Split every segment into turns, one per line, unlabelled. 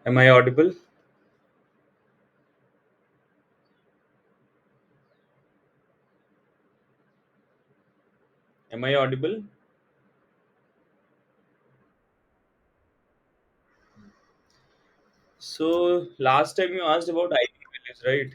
Am I audible? Am I audible? So last time you asked about eigenvalues, right?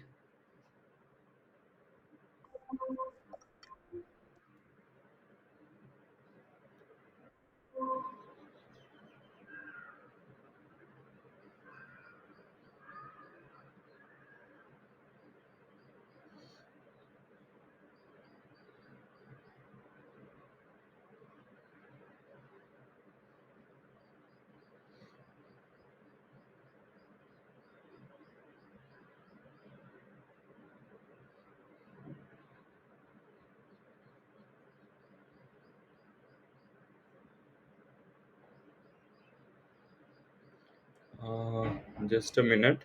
Uh, just a minute.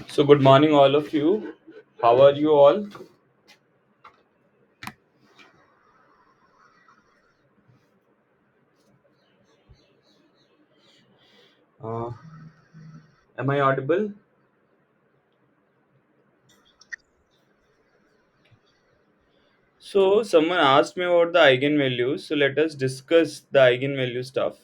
So good morning, all of you. How are you all? Uh, am I audible? So someone asked me about the eigenvalues. So let us discuss the eigenvalue stuff.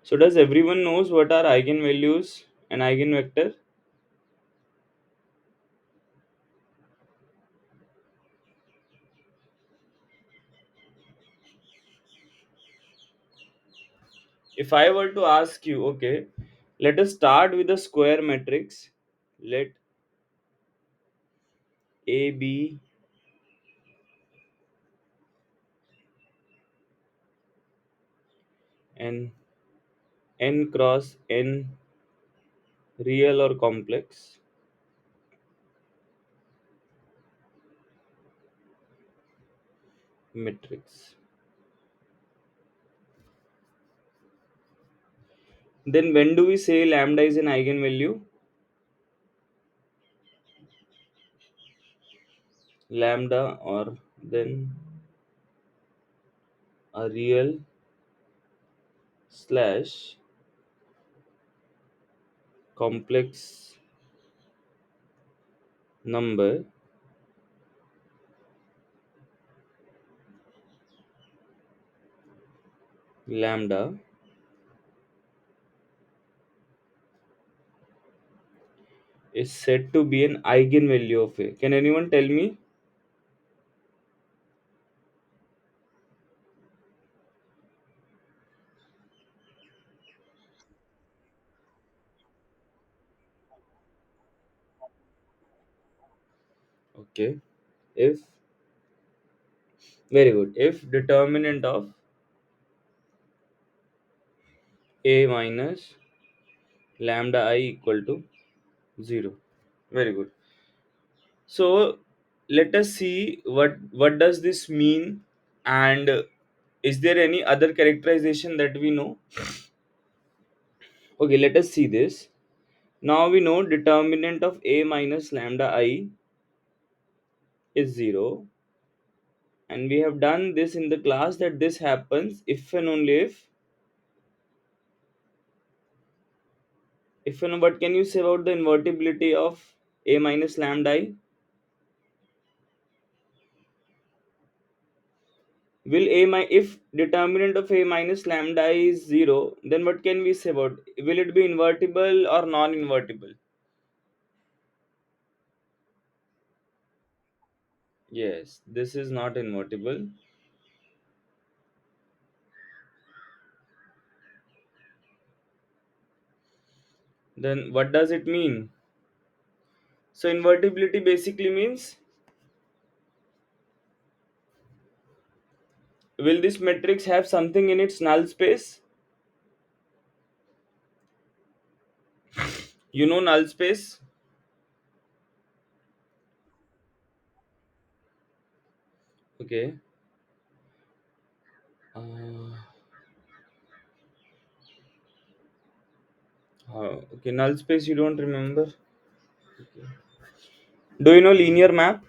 So does everyone knows what are eigenvalues and eigenvector? If I were to ask you, okay, let us start with a square matrix. Let A be an n cross n real or complex matrix. Then when do we say lambda is an eigenvalue? Lambda or then a real slash complex number lambda is said to be an eigenvalue of A. Can anyone tell me? Okay. If very good. If determinant of A minus lambda I equal to 0. Very good. So let us see what does this mean, and is there any other characterization that we know? Okay, let us see this. Now we know determinant of A minus lambda I is 0, and we have done this in the class that this happens if and only if and what can you say about the invertibility of A minus lambda I? Will if determinant of A minus lambda I is 0, then what can we say about, will it be invertible or non-invertible? Yes, this is not invertible. Then what does it mean? So invertibility basically means, will this matrix have something in its null space? You know null space? Okay. Uh, okay, null space you don't remember? Okay. Do you know linear map?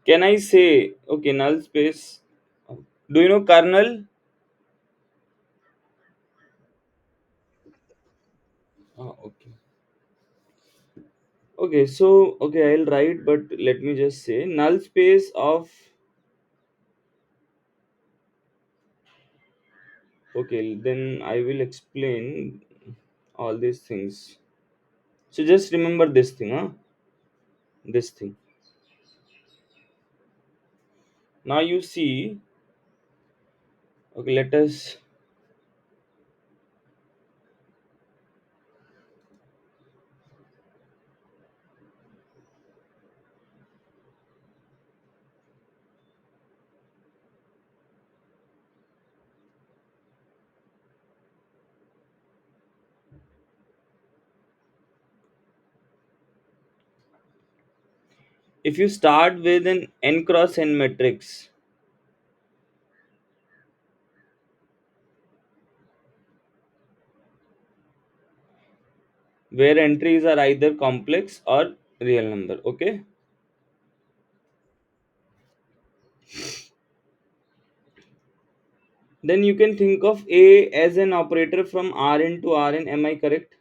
Can I say, okay, null space? Do you know kernel? Okay. Okay, so, okay, I'll write, but let me just say null space of, okay, then I will explain all these things. So just remember this thing, huh? This thing. Now you see, okay, let us, if you start with an n cross n matrix, where entries are either complex or real number, okay? Then you can think of A as an operator from Rn to Rn, am I correct?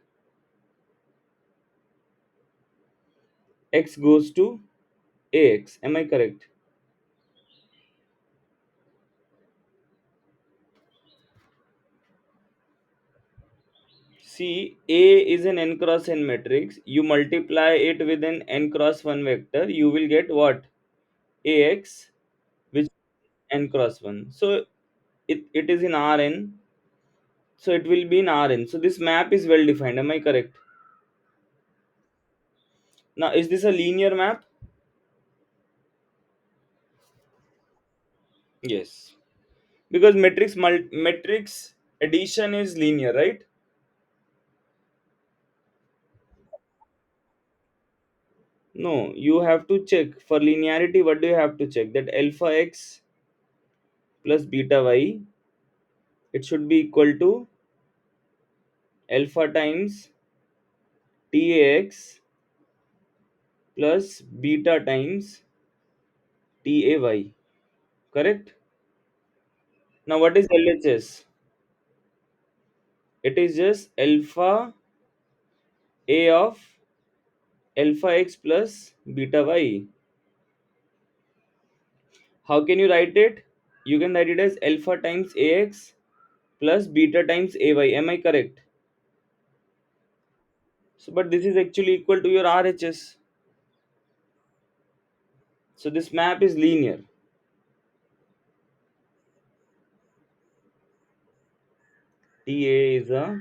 X goes to Ax, am I correct? See, A is an n cross n matrix. You multiply it with an n cross 1 vector, you will get what? Ax, which n cross 1. So it is in Rn, so it will be in Rn. So this map is well defined, am I correct? Now, is this a linear map? Yes. Because matrix addition is linear, right? No, you have to check for linearity. What do you have to check? That alpha x plus beta y, it should be equal to alpha times tax plus beta times tay. Correct? Now, what is LHS? It is just alpha a of alpha x plus beta y. How can you write it? You can write it as alpha times ax plus beta times ay. Am I correct? So, but this is actually equal to your RHS. So this map is linear. TA is a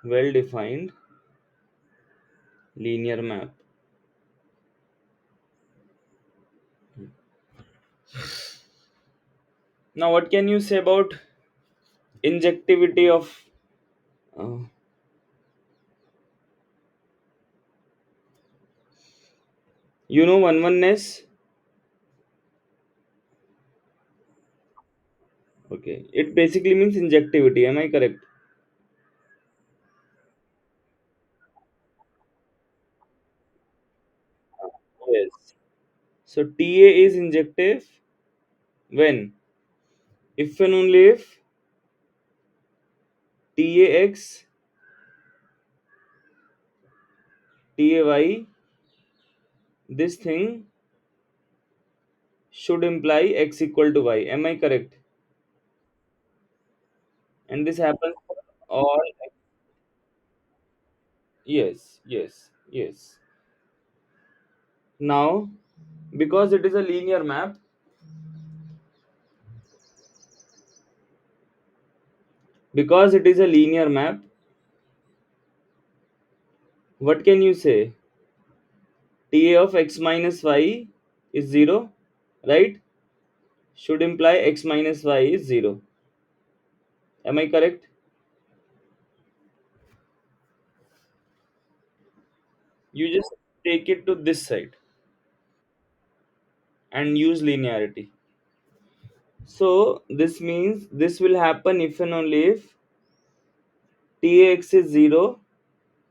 well defined linear map. Now, what can you say about injectivity of, uh, one oneness? Okay, it basically means injectivity. Am I correct? Yes. So TA is injective when, if and only if TAX, TAY, this thing should imply X equal to Y. Am I correct? And this happens for all. Yes, yes, yes. Now, because it is a linear map, Because it is a linear map, what can you say? Ta of x minus y is 0, right? Should imply x minus y is 0. Am I correct? You just take it to this side and use linearity. So this means this will happen if and only if Tax is 0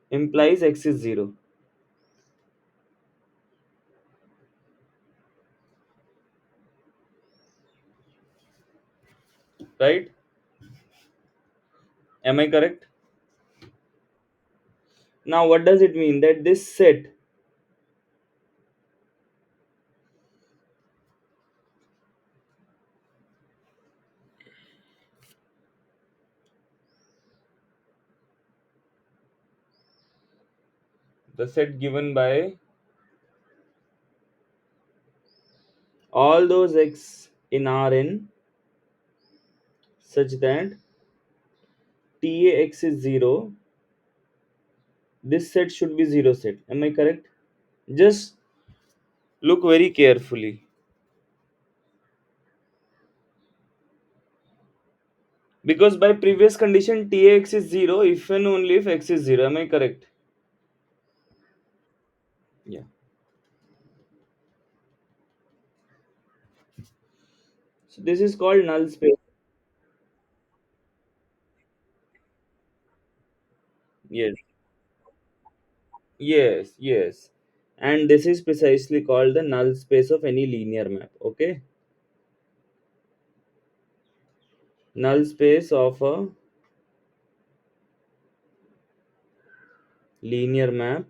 implies x is 0, right? Am I correct? Now what does it mean? That this set, the set given by all those x in Rn such that Tax is 0, this set should be 0 set. Am I correct? Just look very carefully. Because by previous condition Tx is 0 if and only if x is 0. Am I correct? Yeah. So this is called null space. Yes. Yes, yes. And this is precisely called the null space of any linear map. Okay? Null space of a linear map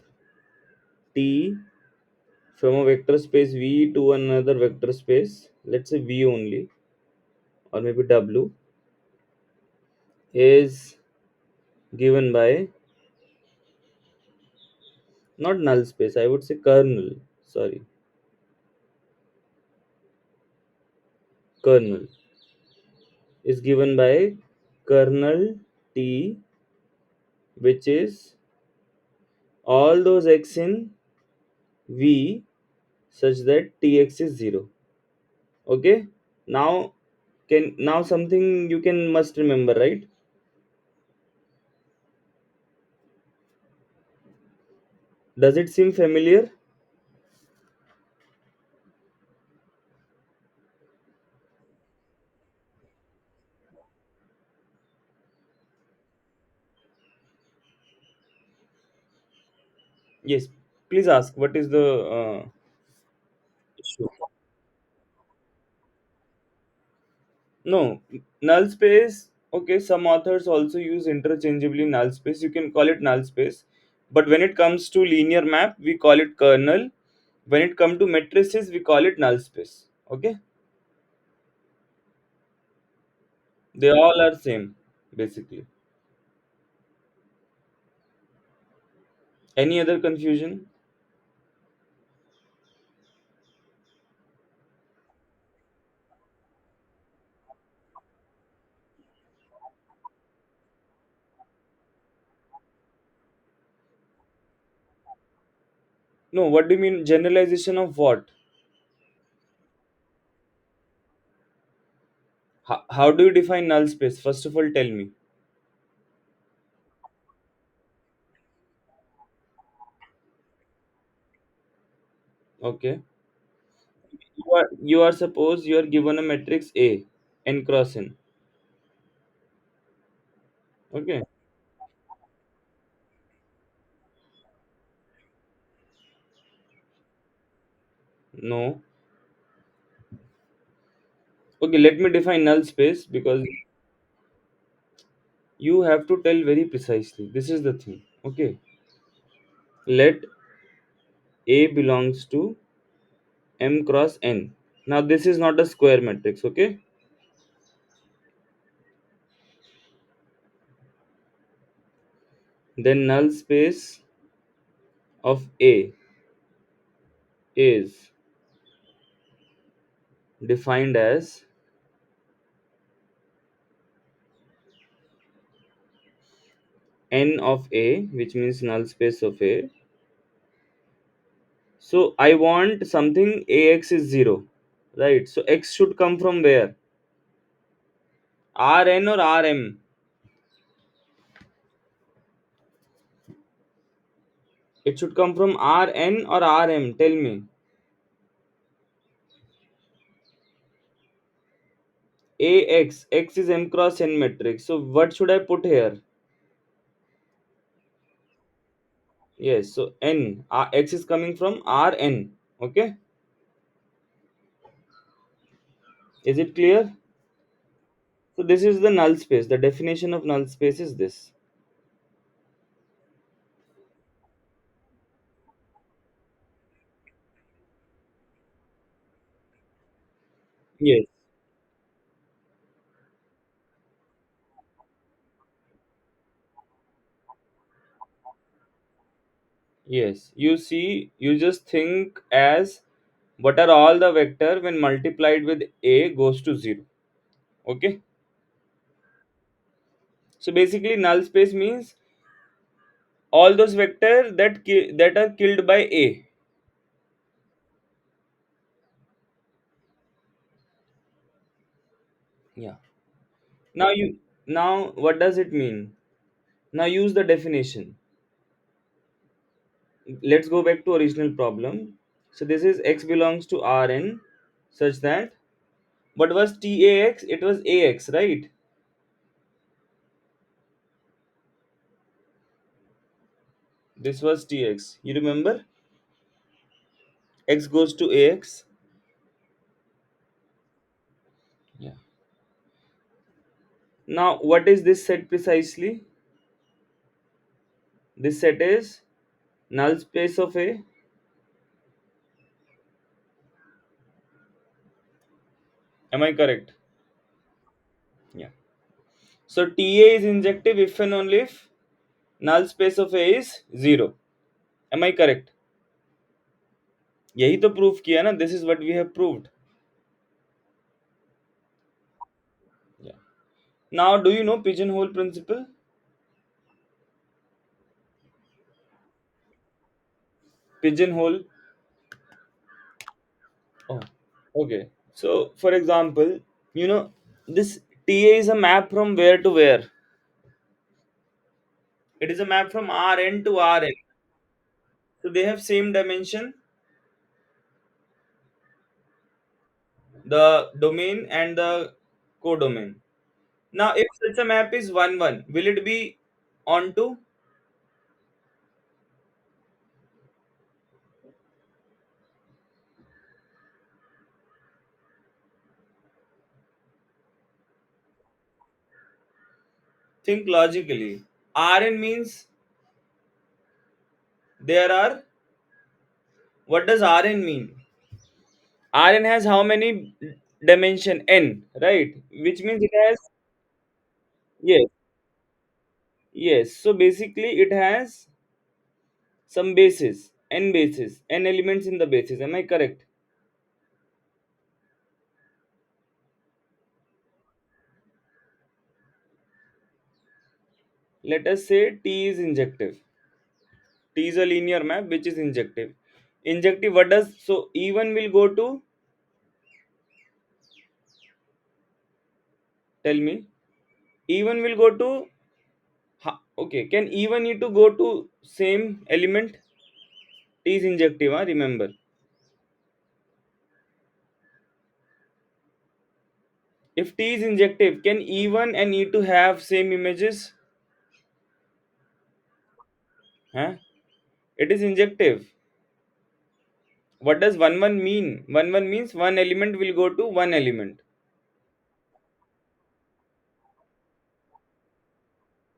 T from a vector space V to another vector space, let's say V only, or maybe W, is given by not null space, I would say kernel. Sorry, kernel is given by kernel T, which is all those x in V such that Tx is 0. Okay? Now something you can must remember, right? Does it seem familiar? Yes. Please ask. What is the issue? No, null space. Okay, some authors also use interchangeably null space. You can call it null space. But when it comes to linear map, we call it kernel. When it comes to matrices, we call it null space. Okay, they all are same basically. Any other confusion? No. What do you mean generalization of what? How do you define null space? First of all, tell me. Okay. You are suppose you are given a matrix A, n cross n. Okay. No. Okay, let me define null space because you have to tell very precisely. This is the thing. Okay. Let A belongs to m cross n. Now this is not a square matrix, okay? Then null space of A is defined as n of A, which means null space of A. So I want something AX is 0, right? So X should come from where? Rn or Rm? It should come from Rn or Rm. Tell me. AX. X is M cross N matrix. So what should I put here? Yes. So N. X is coming from Rn. Okay. Is it clear? So this is the null space. The definition of null space is this. Yes. Yes. You see, you just think as what are all the vector when multiplied with A goes to 0. Okay. So basically null space means all those vector that are killed by A. Yeah. Now what does it mean? Now use the definition. Let's go back to original problem. So this is x belongs to Rn such that what was TAX? It was AX, right? This was TX. You remember? X goes to AX. Yeah. Now what is this set precisely? This set is null space of A. Am I correct? Yeah. So TA is injective if and only if null space of A is 0. Am I correct? यही तो proof किया ना. This is what we have proved. Yeah. Now do you know pigeonhole principle? Pigeonhole. Oh, okay. So for example, you know this TA is a map from where to where? It is a map from Rn to Rn. So they have same dimension, the domain and the codomain. Now if such a map is 1 1, will it be onto? Think logically. Rn means there are, what does Rn mean? Rn has how many dimension? N, right? Which means it has, yes, yes. So basically it has some bases, n bases, n elements in the bases. Am I correct? Let us say T is injective. T is a linear map which is injective. Injective, what does, so E1 will go to, tell me, E1 will go to, okay, can E1 need to go to same element? T is injective, remember. If T is injective, can E1 and E2 have same images? Huh? It is injective. What does 1 1 mean? 1 1 means one element will go to one element.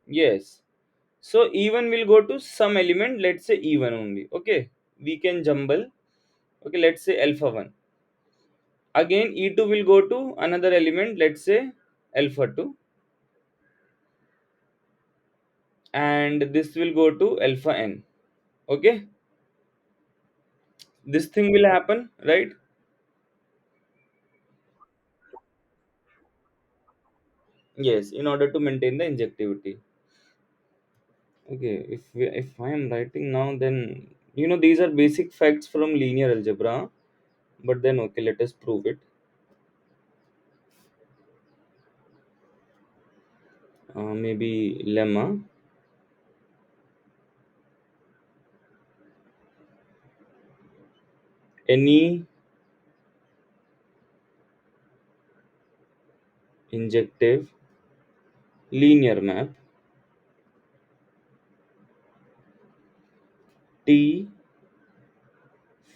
Yes. So E1 will go to some element, let's say E1 only. Okay. We can jumble. Okay, let's say alpha 1. Again, E2 will go to another element, let's say alpha 2. And this will go to alpha n. Okay. This thing will happen, right? Yes, in order to maintain the injectivity. Okay, if I am writing now, then these are basic facts from linear algebra. But then okay, let us prove it. Maybe lemma. Any injective linear map T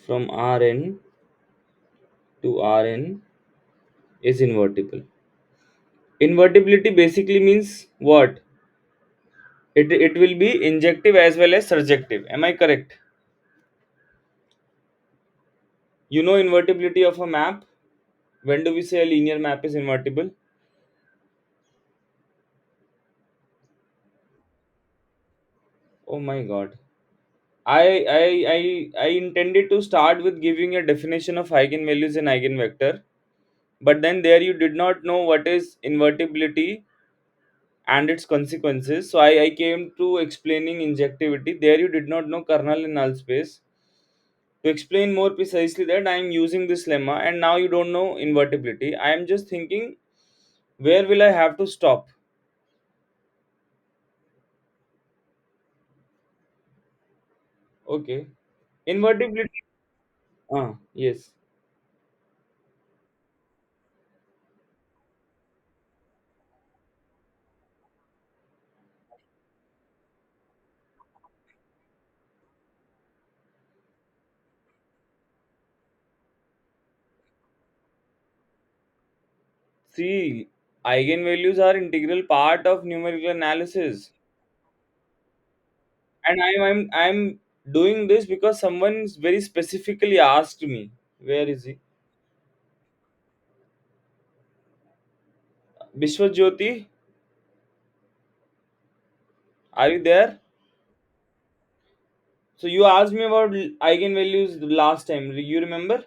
from Rn to Rn is invertible. Invertibility basically means what? It will be injective as well as surjective. Am I correct? Invertibility of a map. When do we say a linear map is invertible? Oh my god. I intended to start with giving a definition of eigenvalues and eigenvector, but then there you did not know what is invertibility and its consequences. So I came to explaining injectivity. There you did not know kernel in null space. To explain more precisely that I am using this lemma, and now you don't know invertibility. I am just thinking, where will I have to stop? Okay. Invertibility. Yes. See, eigenvalues are integral part of numerical analysis. And I'm doing this because someone very specifically asked me. Where is he? Bishwajyoti, are you there? So you asked me about eigenvalues the last time. You remember?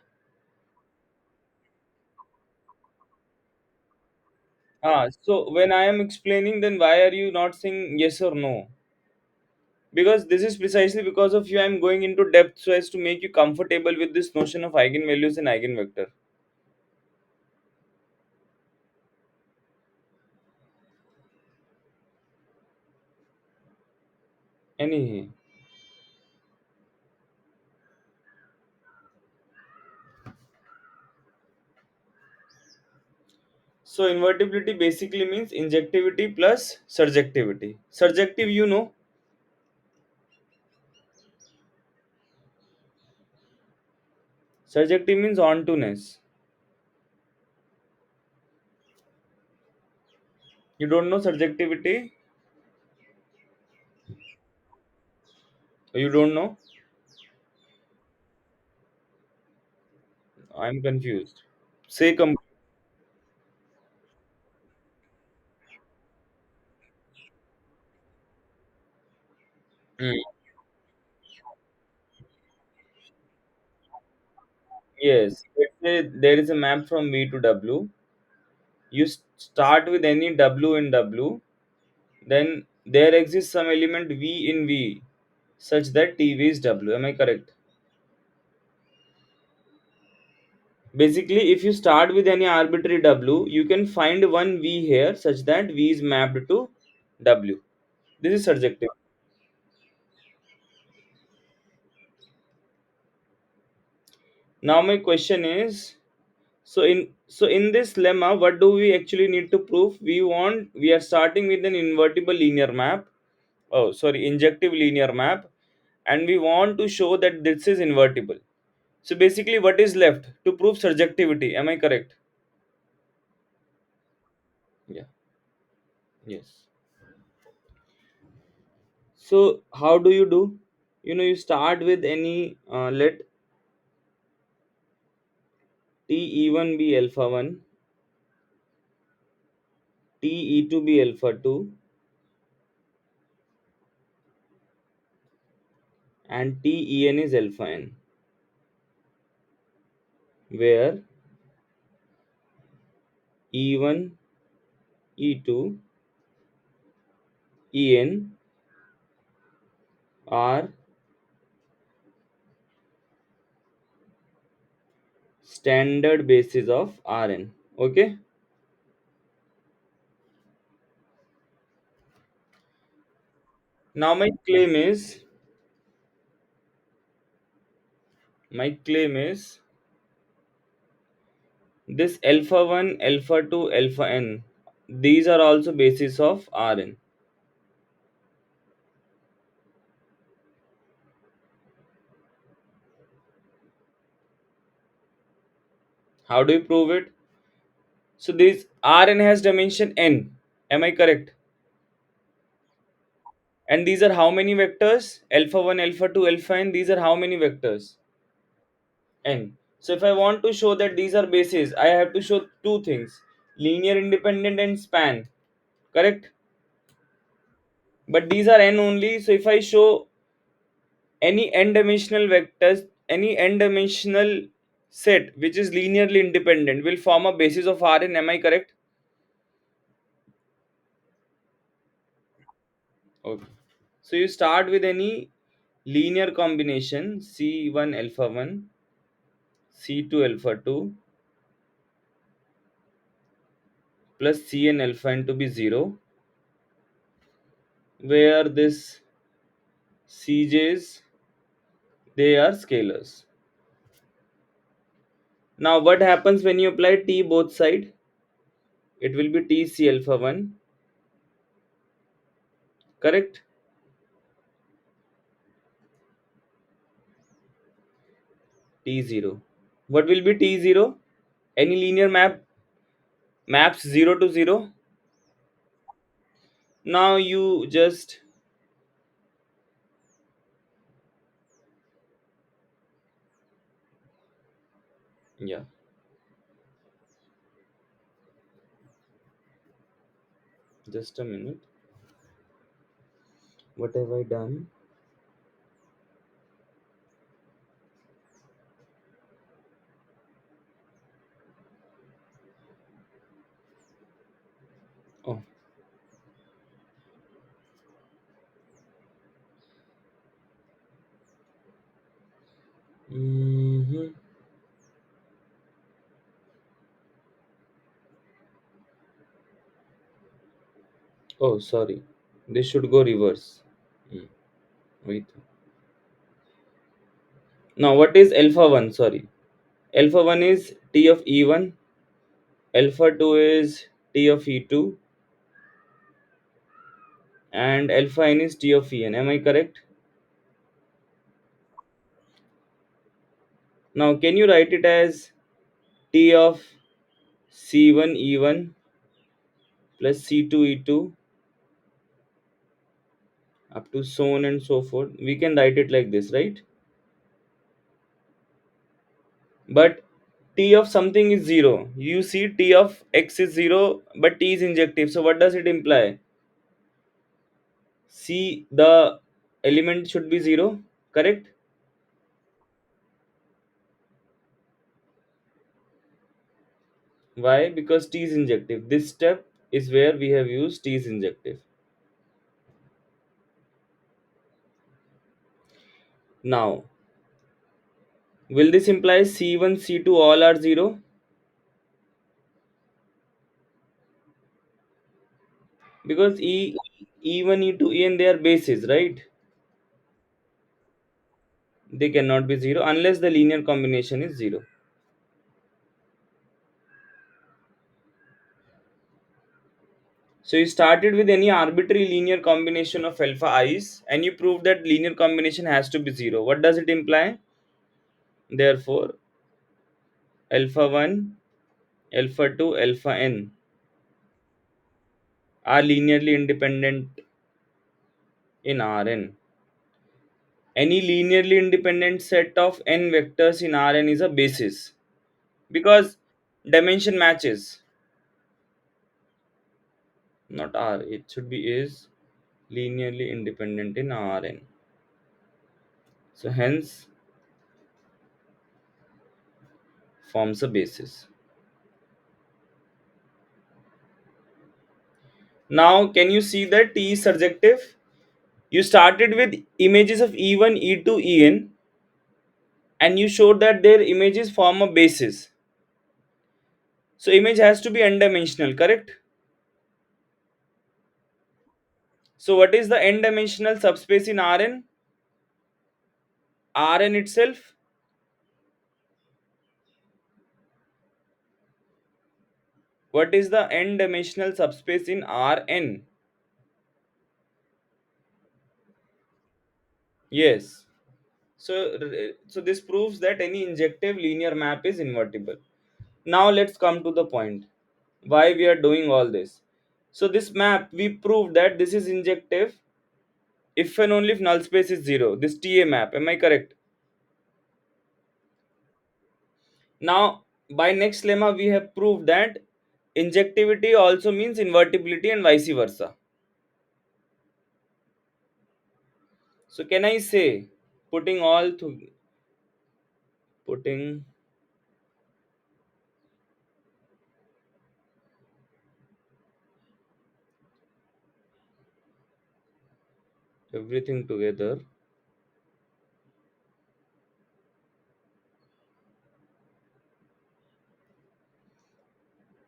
So when I am explaining, then why are you not saying yes or no? Because this is precisely because of you I'm going into depth so as to make you comfortable with this notion of eigenvalues and eigenvector. Anyway, so invertibility basically means injectivity plus surjectivity. Surjective, surjective means ontoness. You don't know surjectivity? You don't know? I'm confused. Say Mm. Yes. Let's say there is a map from V to W. You start with any W in W, then there exists some element V in V such that TV is W. Am I correct? Basically, if you start with any arbitrary W, you can find one V here such that V is mapped to W. This is surjective. Now my question is, so in this lemma, what do we actually need to prove? We are starting with an invertible linear map. Oh, sorry, injective linear map, and we want to show that this is invertible. So basically, what is left to prove surjectivity? Am I correct? Yeah. Yes. So how do you do? You start with any let Te1 be alpha 1, Te2 be alpha 2, and Ten is alpha n, where E1, E2, En are standard basis of Rn. Okay. Now my claim is this alpha 1, alpha 2, alpha n, these are also basis of Rn. How do you prove it? So this Rn has dimension n. Am I correct? And these are how many vectors? Alpha 1, alpha 2, alpha n. These are how many vectors? N. So if I want to show that these are bases, I have to show two things: linear independent and span. Correct? But these are n only. So if I show any n dimensional vectors, any n dimensional set which is linearly independent will form a basis of Rn. Am I correct? Okay. So you start with any linear combination C1 alpha 1, C2 alpha 2 plus Cn alpha n to be 0, where this Cj's, they are scalars. Now what happens when you apply T both side? It will be Tc alpha 1, correct? T0. What will be T0? Any linear map maps 0 to 0. Now you just, yeah, just a minute. What have I done? Oh. Hmm. Oh, sorry. This should go reverse. Hmm. Wait. Now, what is alpha 1? Sorry. Alpha 1 is T of E1, alpha 2 is T of E2, and alpha n is T of En. Am I correct? Now, can you write it as T of C1 E1 plus C2 E2 up to so on and so forth? We can write it like this, right? But T of something is 0. You see T of X is 0, but T is injective. So, what does it imply? C, the element should be 0, correct? Why? Because T is injective. This step is where we have used T is injective. Now, will this imply C1, C2 all are 0? Because E1, E2, En, they are bases, right? They cannot be 0 unless the linear combination is 0. So you started with any arbitrary linear combination of alpha i's and you proved that linear combination has to be 0. What does it imply? Therefore, alpha 1, alpha 2, alpha n are linearly independent in Rn. Any linearly independent set of n vectors in Rn is a basis because dimension matches. Not R, it should be is linearly independent in Rn. So hence forms a basis. Now can you see that T is surjective? You started with images of E1, E2, En, and you showed that their images form a basis. So image has to be n-dimensional, correct? So what is the n-dimensional subspace in Rn? Rn itself. What is the n-dimensional subspace in Rn? Yes. So this proves that any injective linear map is invertible. Now let's come to the point. Why we are doing all this? So this map, we proved that this is injective if and only if null space is zero. This TA map, am I correct? Now by next lemma we have proved that injectivity also means invertibility and vice versa. So can I say, putting all to putting everything together,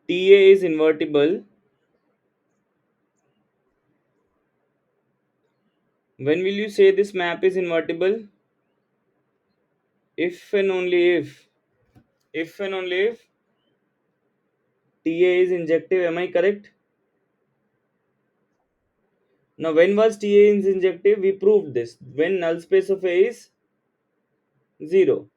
TA is invertible when will you say this map is invertible? If and only if and only if TA is injective, am I correct? Now when was TA is injective? We proved this. When null space of A is 0.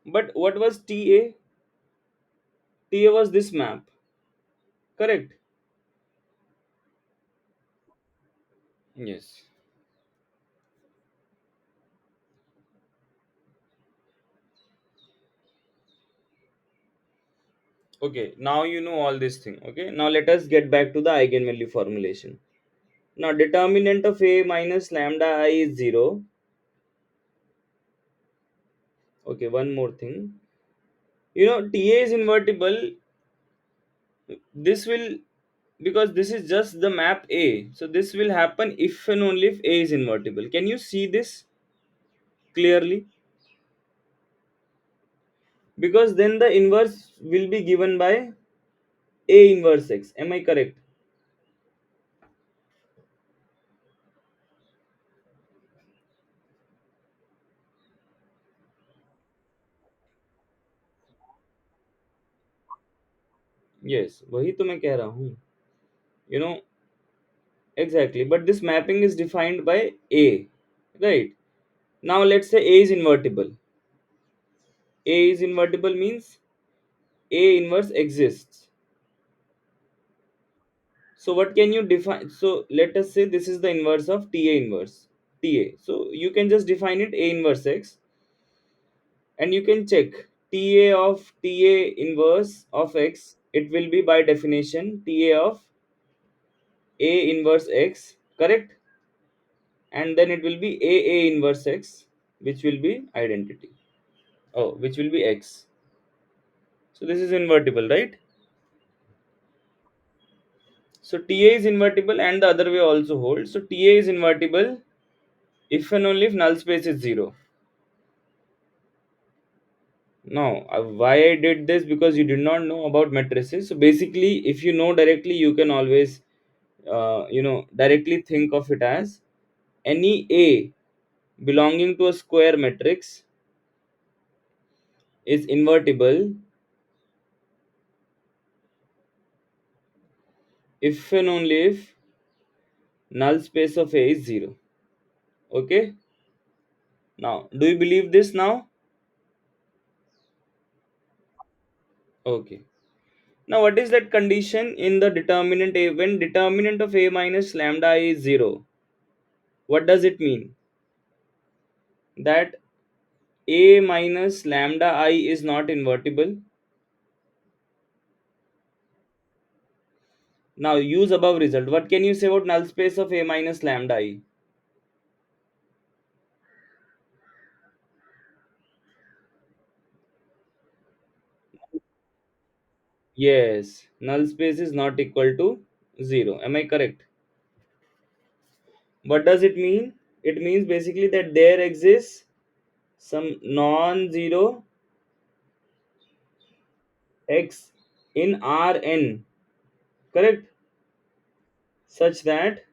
But what was TA? TA was this map. Correct? Yes. Okay, now you know all this thing. Okay, now let us get back to the eigenvalue formulation. Now determinant of A minus lambda I is 0. Okay, one more thing. TA is invertible. This will, because this is just the map A, so this will happen if and only if A is invertible. Can you see this clearly? Because then the inverse will be given by A inverse X. Am I correct? Yes, वही तो मैं कह रहा हूँ. You know exactly. But this mapping is defined by A, right? Now let's say A is invertible. A is invertible means A inverse exists. So what can you define? So let us say this is the inverse of TA inverse. TA. So you can just define it A inverse X, and you can check TA of TA inverse of X. It will be by definition TA of A inverse X, correct? And then it will be A inverse X, which will be identity. Oh, which will be X. So this is invertible, right? So TA is invertible and the other way also holds. So TA is invertible if and only if null space is 0. Now, why I did this? Because you did not know about matrices. So basically, if you know directly, you can always, directly think of it as any A belonging to a square matrix is invertible if and only if null space of A is 0. Okay. Now, do you believe this now? Okay. Now, what is that condition in the determinant A? When determinant of A minus lambda I is 0, what does it mean? That A minus lambda I is not invertible. Now, use above result. What can you say about null space of A minus lambda I? Yes, null space is not equal to 0. Am I correct? What does it mean? It means basically that there exists some non-zero x in Rn, correct? Such that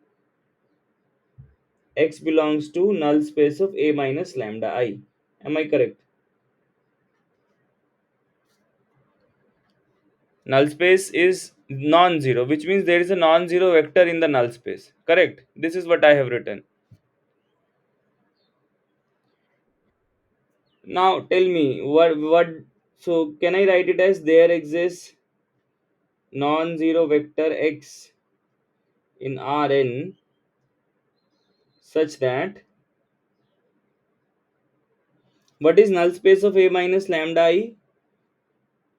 x belongs to null space of A minus lambda I. Am I correct? Null space is non-zero, which means there is a non-zero vector in the null space. Correct? This is what I have written. Now tell me what so can I write it as there exists non-zero vector x in Rn such that what is null space of A minus lambda I?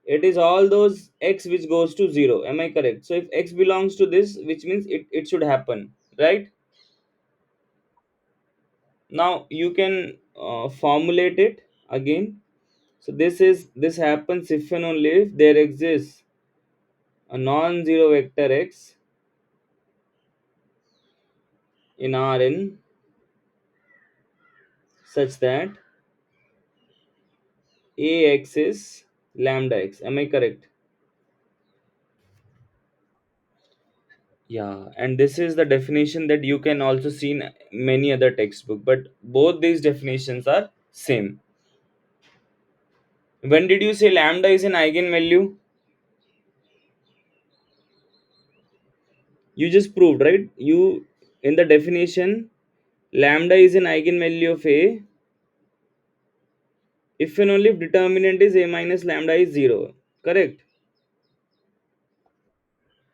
It is all those x which goes to 0. Am I correct? So if x belongs to this, which means it should happen, right? Now you can formulate it again. So this happens if and only if there exists a non-zero vector x in Rn such that Ax is lambda x. Am I correct? Yeah, and this is the definition that you can also see in many other textbook, but both these definitions are same. When did you say lambda is an eigenvalue? You just proved, right? You in the definition, lambda is an eigenvalue of A if and only if determinant is A minus lambda is 0. Correct?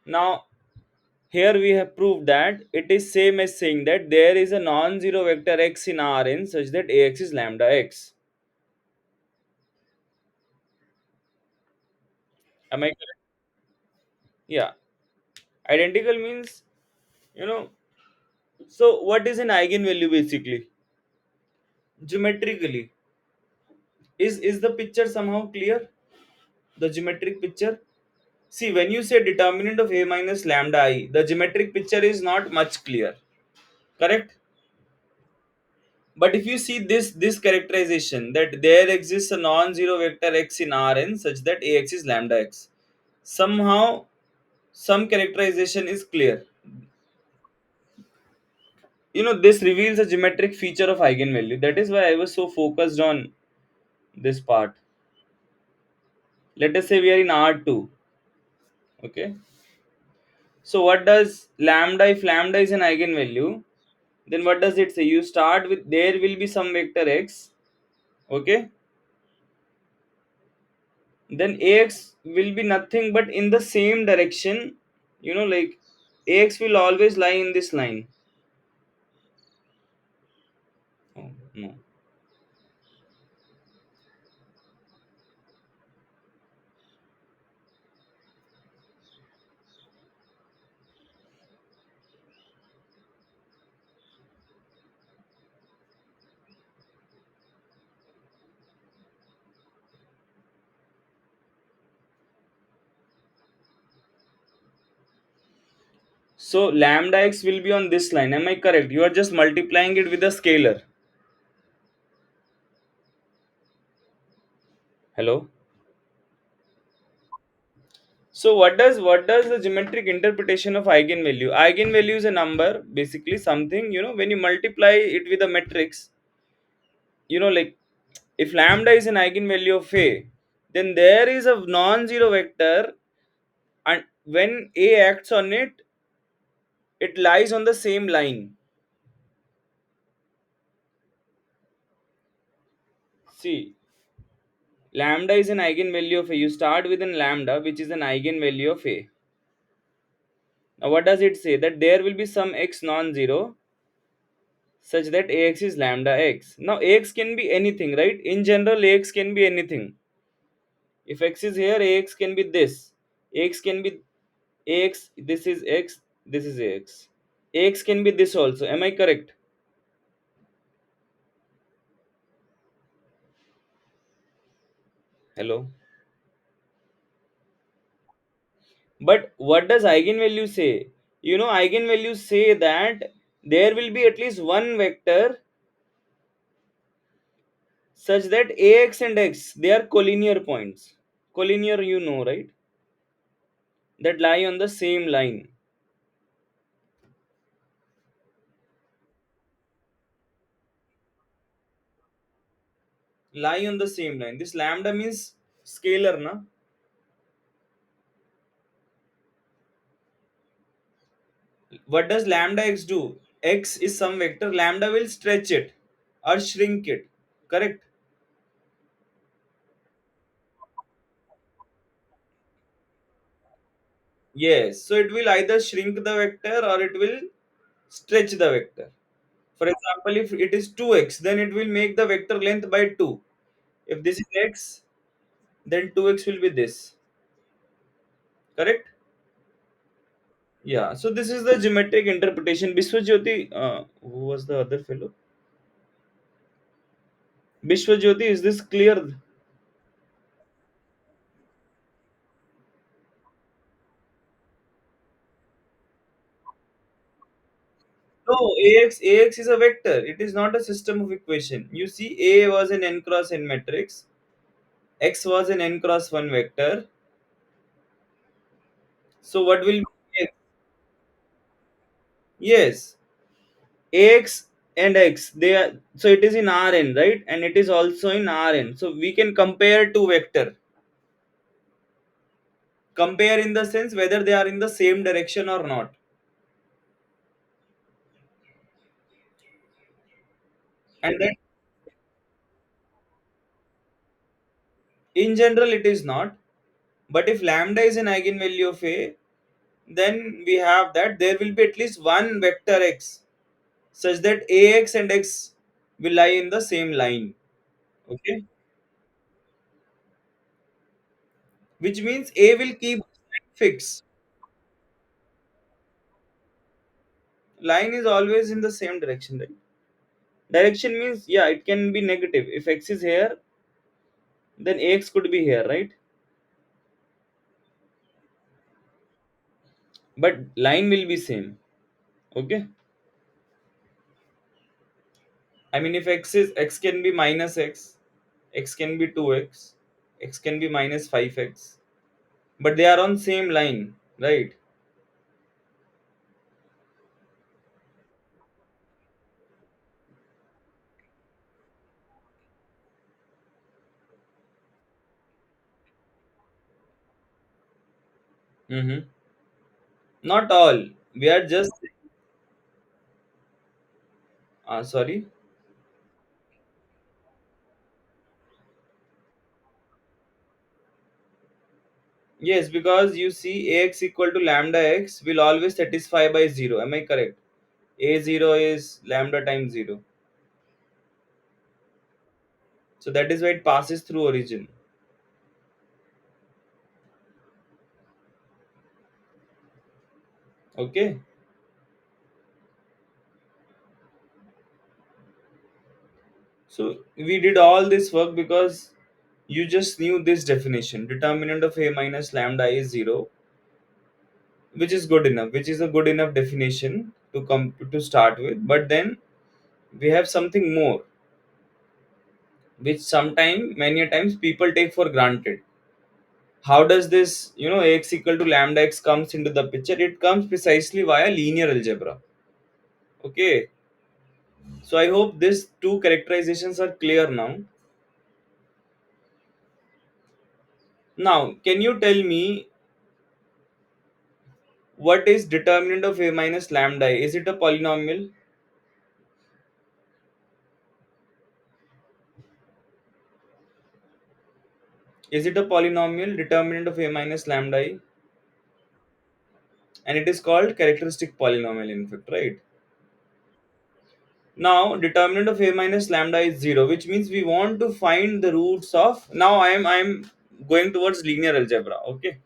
Now here we have proved that it is same as saying that there is a non-zero vector x in Rn such that Ax is lambda x. Am I correct? Yeah. Identical means, you know, so what is an eigenvalue basically? Geometrically. Is the picture somehow clear? The geometric picture? See, when you say determinant of A minus lambda I, the geometric picture is not much clear. Correct? But if you see this characterization that there exists a non-zero vector x in Rn such that Ax is lambda x, somehow some characterization is clear. This reveals a geometric feature of eigenvalue. That is why I was so focused on this part. Let us say we are in R2. Okay. So what does lambda, if lambda is an eigenvalue, then what does it say? You start with there will be some vector x, okay? Then Ax will be nothing but in the same direction, like Ax will always lie in this line. Oh, no. So lambda x will be on this line. Am I correct? You are just multiplying it with a scalar. Hello? So what does the geometric interpretation of eigenvalue? Eigenvalue is a number, basically something, when you multiply it with a matrix, like if lambda is an eigenvalue of A, then there is a non-zero vector, and when A acts on it, it lies on the same line. See, lambda is an eigenvalue of A. You start with an lambda, which is an eigenvalue of A. Now, what does it say? That there will be some x non-zero such that Ax is lambda x. Now, Ax can be anything, right? In general, Ax can be anything. If x is here, Ax can be this. Ax can be Ax, this is x, this is Ax. Ax can be this also. Am I correct? Hello? But what does eigenvalue say? eigenvalues say that there will be at least one vector such that ax and x, they are collinear points. Collinear, right? That lie on the same line. Lie on the same line. This lambda means scalar, na? What does lambda x do? X is some vector, lambda will stretch it or shrink it. Correct? Yes. So it will either shrink the vector or it will stretch the vector. For example, if it is 2x, then it will make the vector length by 2. If this is x, then 2x will be this. Correct? Yeah. So this is the geometric interpretation. Biswajyoti, who was the other fellow? Biswajyoti, is this clear? No, AX is a vector. It is not a system of equation. You see, A was an n cross n matrix. X was an n cross 1 vector. So what will be X? Yes, Ax and X. They are, so it is in Rn, right? And it is also in Rn. So we can compare two vector. Compare in the sense whether they are in the same direction or not. And then in general it is not. But if lambda is an eigenvalue of A, then we have that there will be at least one vector X such that Ax and X will lie in the same line. Okay, which means A will keep fixed. Line is always in the same direction, right? Direction means, yeah, it can be negative. If X is here, then Ax could be here, right? But line will be same. Okay. I mean, if X can be minus X, X can be 2X, X can be minus 5X, but they are on same line, right? Mm-hmm. Not all. We are just sorry. Yes, because you see Ax equal to lambda x will always satisfy by 0. Am I correct? A0 is lambda times 0. So that is why it passes through origin. Okay. So we did all this work because you just knew this definition. Determinant of A minus lambda is 0, which is good enough, which is a good enough definition to come to start with. But then we have something more, which sometime, many a times, people take for granted. How does this, Ax equal to lambda x comes into the picture? It comes precisely via linear algebra. Okay. So I hope these two characterizations are clear now. Now, can you tell me what is determinant of A minus lambda? Is it a polynomial? Is it a polynomial determinant of A minus lambda I? And it is called characteristic polynomial, in fact, right? Now, determinant of A minus lambda is 0, which means we want to find the roots of. Now, I'm going towards linear algebra. Okay.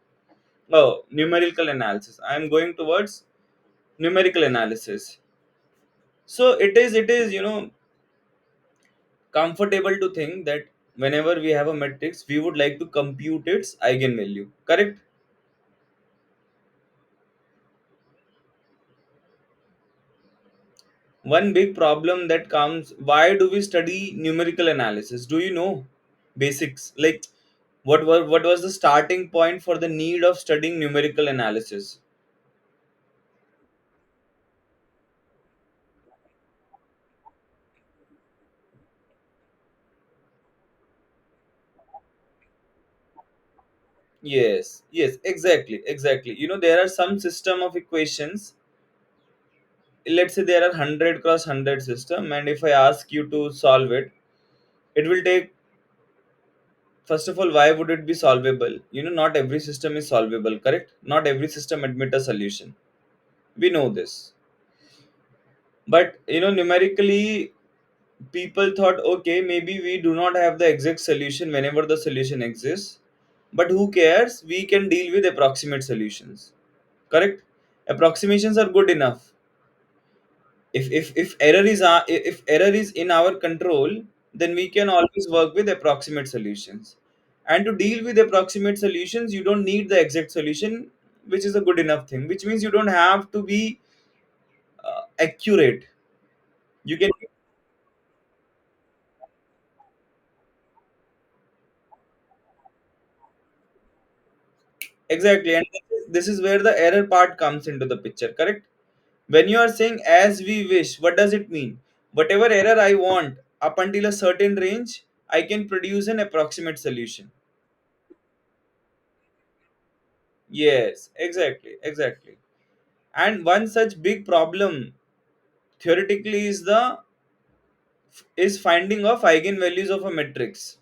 Oh, numerical analysis. I'm going towards numerical analysis. So it is comfortable to think that whenever we have a matrix, we would like to compute its eigenvalue. Correct? One big problem that comes, why do we study numerical analysis? Do you know basics? Like what was the starting point for the need of studying numerical analysis? Yes, exactly. There are some system of equations. Let's say there are 100 cross 100 system, and if I ask you to solve it, it will take. First of all, why would it be solvable? Not every system is solvable, correct? Not every system admit a solution. We know this. But numerically, people thought, okay, maybe we do not have the exact solution whenever the solution exists, but who cares? We can deal with approximate solutions, correct? Approximations are good enough. If error is if error is in our control, then we can always work with approximate solutions. And to deal with approximate solutions, you don't need the exact solution, which is a good enough thing, which means you don't have to be accurate. You can. Exactly, and this is where the error part comes into the picture, correct? When you are saying as we wish, what does it mean? Whatever error I want up until a certain range, I can produce an approximate solution. Yes, exactly. And one such big problem theoretically is finding of eigenvalues of a matrix.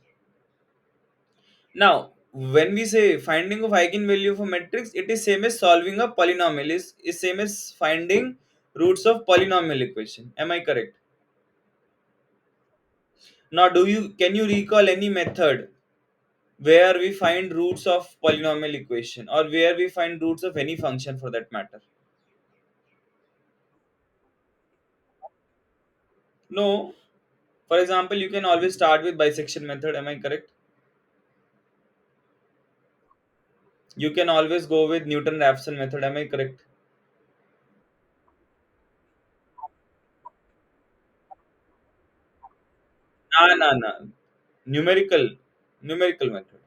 Now, when we say finding of eigenvalue of a matrix, it is same as solving a polynomial. Is same as finding roots of polynomial equation. Am I correct? Now, can you recall any method where we find roots of polynomial equation, or where we find roots of any function for that matter? No. For example, you can always start with bisection method. Am I correct? You can always go with Newton-Raphson method. Am I correct? Nah. Numerical, numerical method.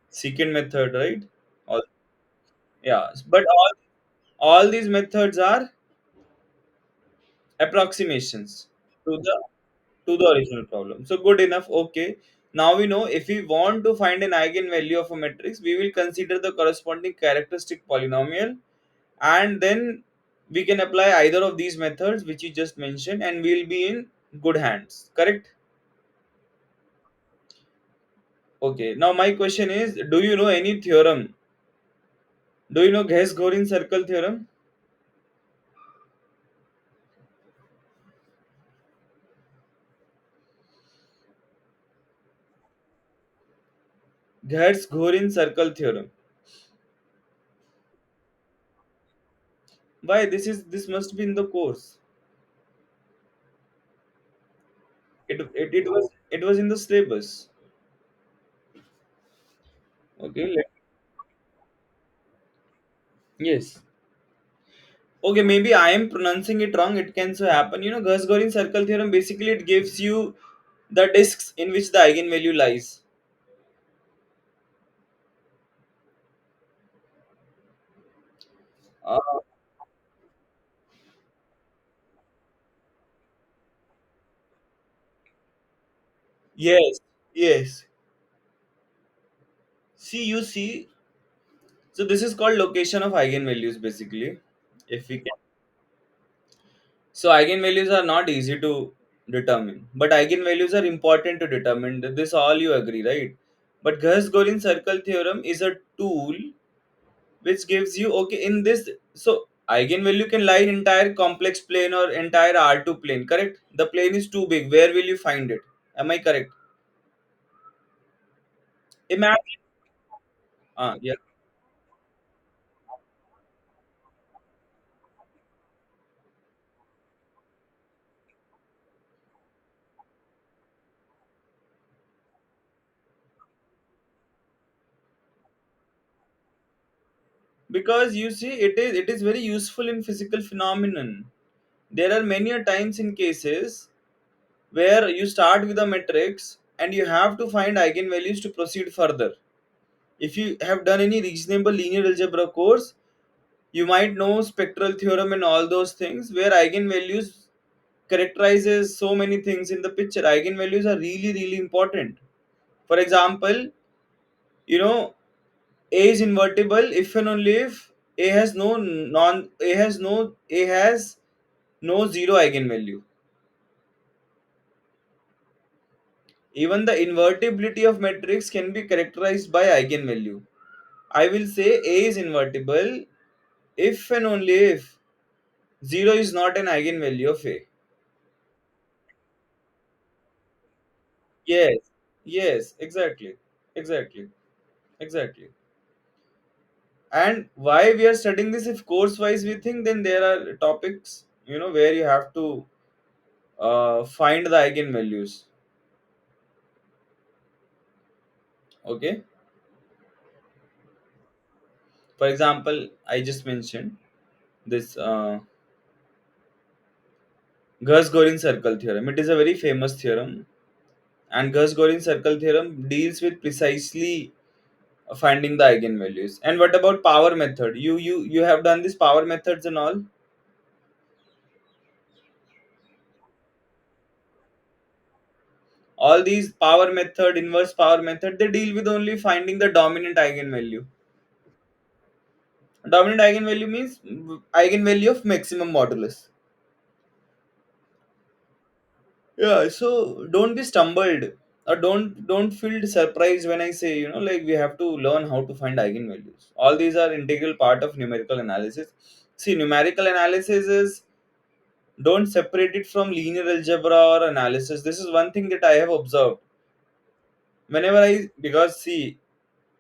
Secant method, right? All, yeah, but all these methods are approximations to the original problem. So good enough. Okay. Now we know if we want to find an eigenvalue of a matrix, we will consider the corresponding characteristic polynomial, and then we can apply either of these methods which you just mentioned, and we'll be in good hands. Correct? Okay. Now my question is, do you know any theorem? Do you know Ghais-Gorin circle theorem? Ghais-Gorin circle theorem. Why this must be in the course. It was in the syllabus. Okay. Yes. Okay, maybe I am pronouncing it wrong. It can so happen. Ghais-Gorin circle theorem, basically it gives you the disks in which the eigenvalue lies. Uh, yes, yes. See. So this is called location of eigenvalues, basically. If we can. So eigenvalues are not easy to determine, but eigenvalues are important to determine. This all you agree, right? But Ghais-Gorin circle theorem is a tool which gives you, okay, in this. So eigenvalue can lie in entire complex plane or entire R2 plane, correct? The plane is too big. Where will you find it? Am I correct? Imagine. Yeah. because you see, it is very useful in physical phenomenon. There are many a times in cases where you start with a matrix and you have to find eigenvalues to proceed further. If you have done any reasonable linear algebra course, you might know spectral theorem and all those things where eigenvalues characterizes so many things in the picture. Eigenvalues are really really important. For example, you know, a is invertible if and only if a has no zero eigenvalue. Even the invertibility of matrix can be characterized by eigenvalue. I will say A is invertible if and only if 0 is not an eigenvalue of A. Yes, yes, exactly, exactly, exactly. And why we are studying this? If course wise we think, then there are topics, where you have to find the eigenvalues. Okay. For example, I just mentioned this Gauss-Gorin circle theorem. It is a very famous theorem, and Gauss-Gorin circle theorem deals with precisely finding the eigenvalues. And what about power method? You have done this power methods and all. All these power method, inverse power method, they deal with only finding the dominant eigenvalue. Dominant eigenvalue means eigenvalue of maximum modulus. Yeah, so don't be stumbled, or don't feel surprised when I say, like, we have to learn how to find eigenvalues. All these are integral part of numerical analysis. See, numerical analysis is, don't separate it from linear algebra or analysis. This is one thing that I have observed. Whenever because see,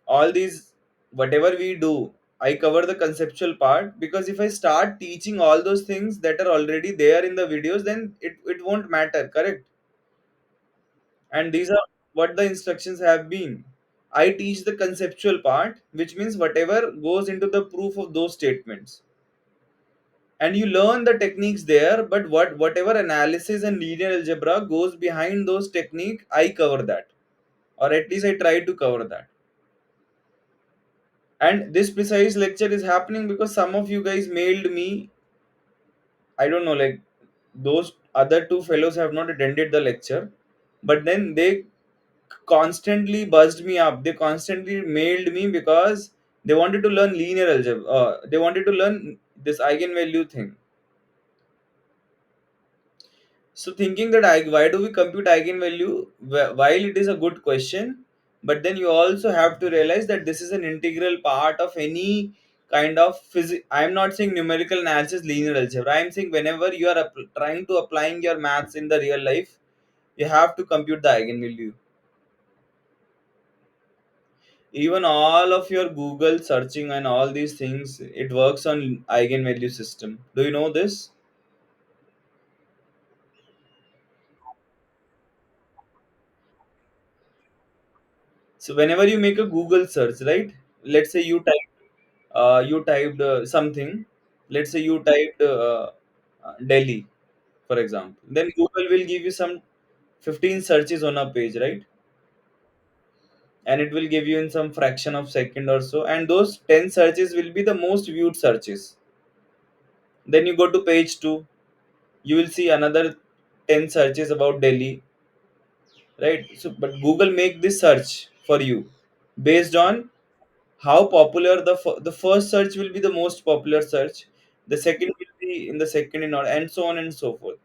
all these, whatever we do, I cover the conceptual part, because if I start teaching all those things that are already there in the videos, then it won't matter, correct? And these are what the instructions have been. I teach the conceptual part, which means whatever goes into the proof of those statements, and you learn the techniques there. But whatever analysis and linear algebra goes behind those technique, I cover that, or at least I try to cover that. And this precise lecture is happening because some of you guys mailed me. I don't know, like, those other two fellows have not attended the lecture, but then they constantly buzzed me up. They constantly mailed me because they wanted to learn linear algebra. They wanted to learn this eigenvalue thing. So thinking that why do we compute eigenvalue? While it is a good question, but then you also have to realize that this is an integral part of any kind of physics. I am not saying numerical analysis, linear algebra. I am saying whenever you are trying to applying your maths in the real life, you have to compute the eigenvalue. Even all of your Google searching and all these things, it works on eigenvalue system. Do you know this? So whenever you make a Google search, right? Let's say you typed something. Let's say you typed Delhi, for example. Then Google will give you some 15 searches on a page, right? And it will give you in some fraction of second or so. And those 10 searches will be the most viewed searches. Then you go to page 2, you will see another 10 searches about Delhi, right? So but Google make this search for you based on how popular the first search will be, the most popular search, the second will be in the second in order, and so on and so forth.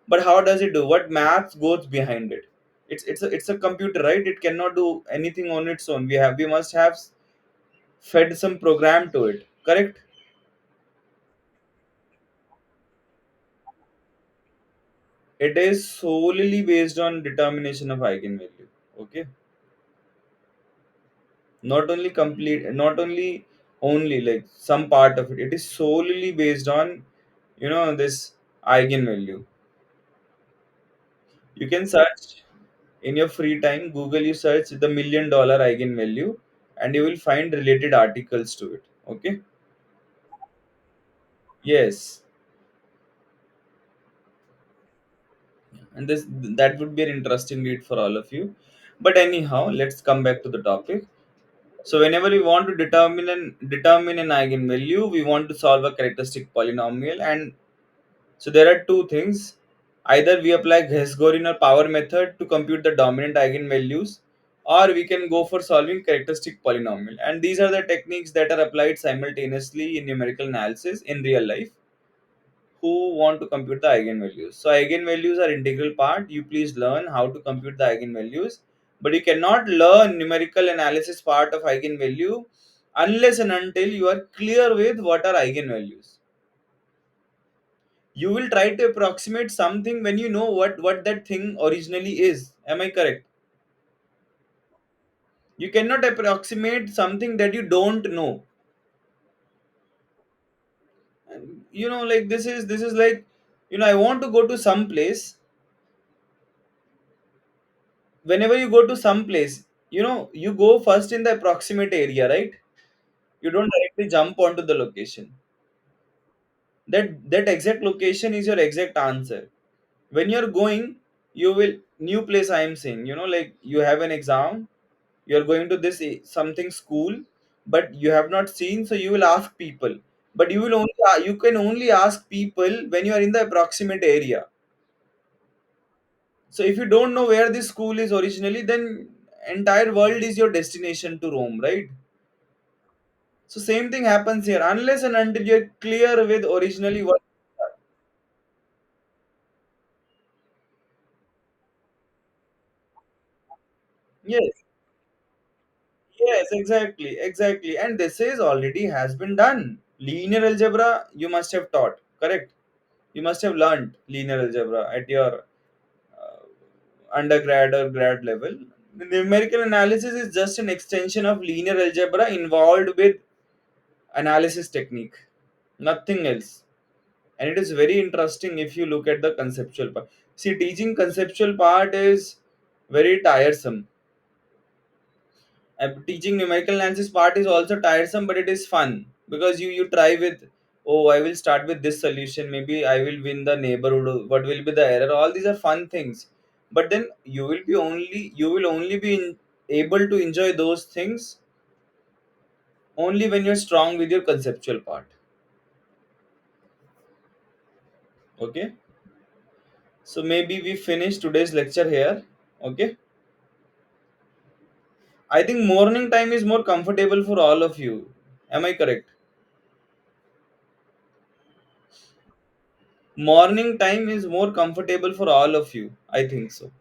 But how does it do? What maths goes behind it? It's a computer, right? It cannot do anything on its own. We must have fed some program to it, correct? It is solely based on determination of eigenvalue. Okay. Not only like some part of it, it is solely based on this eigenvalue. You can search in your free time, Google, you search the $1 million eigenvalue, and you will find related articles to it. Okay. Yes, and this that would be an interesting read for all of you. But anyhow, let's come back to the topic. So whenever we want to determine an eigenvalue, we want to solve a characteristic polynomial, and so there are two things. Either we apply Hesgorian or power method to compute the dominant eigenvalues, or we can go for solving characteristic polynomial. And these are the techniques that are applied simultaneously in numerical analysis in real life who want to compute the eigenvalues. So eigenvalues are integral part. You please learn how to compute the eigenvalues, but you cannot learn numerical analysis part of eigenvalue unless and until you are clear with what are eigenvalues. You will try to approximate something when you know what that thing originally is. Am I correct? You cannot approximate something that you don't know. And, like this is like, I want to go to some place. Whenever you go to some place, you go first in the approximate area, right? You don't directly jump onto the location. That exact location is your exact answer. When you're going, you will new place, I am saying, like you have an exam, you're going to this something school, but you have not seen, so you will ask people. But you can only ask people when you are in the approximate area. So if you don't know where this school is originally, then entire world is your destination to roam, right? So same thing happens here. Unless and until you're clear with originally what. Yes, yes, exactly. And this is already has been done. Linear algebra, you must have taught, correct? You must have learned linear algebra at your undergrad or grad level. The numerical analysis is just an extension of linear algebra involved with analysis technique, nothing else. And it is very interesting if you look at the conceptual part. See, teaching conceptual part is very tiresome. Teaching numerical analysis part is also tiresome, but it is fun because you try with, oh, I will start with this solution, maybe I will win the neighborhood, what will be the error. All these are fun things, but then you will only be able to enjoy those things only when you're strong with your conceptual part. Okay, so maybe we finish today's lecture here. Okay, I think morning time is more comfortable for all of you. Am I correct? Morning time is more comfortable for all of you. I think so.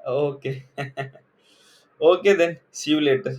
Okay. Okay, then. See you later.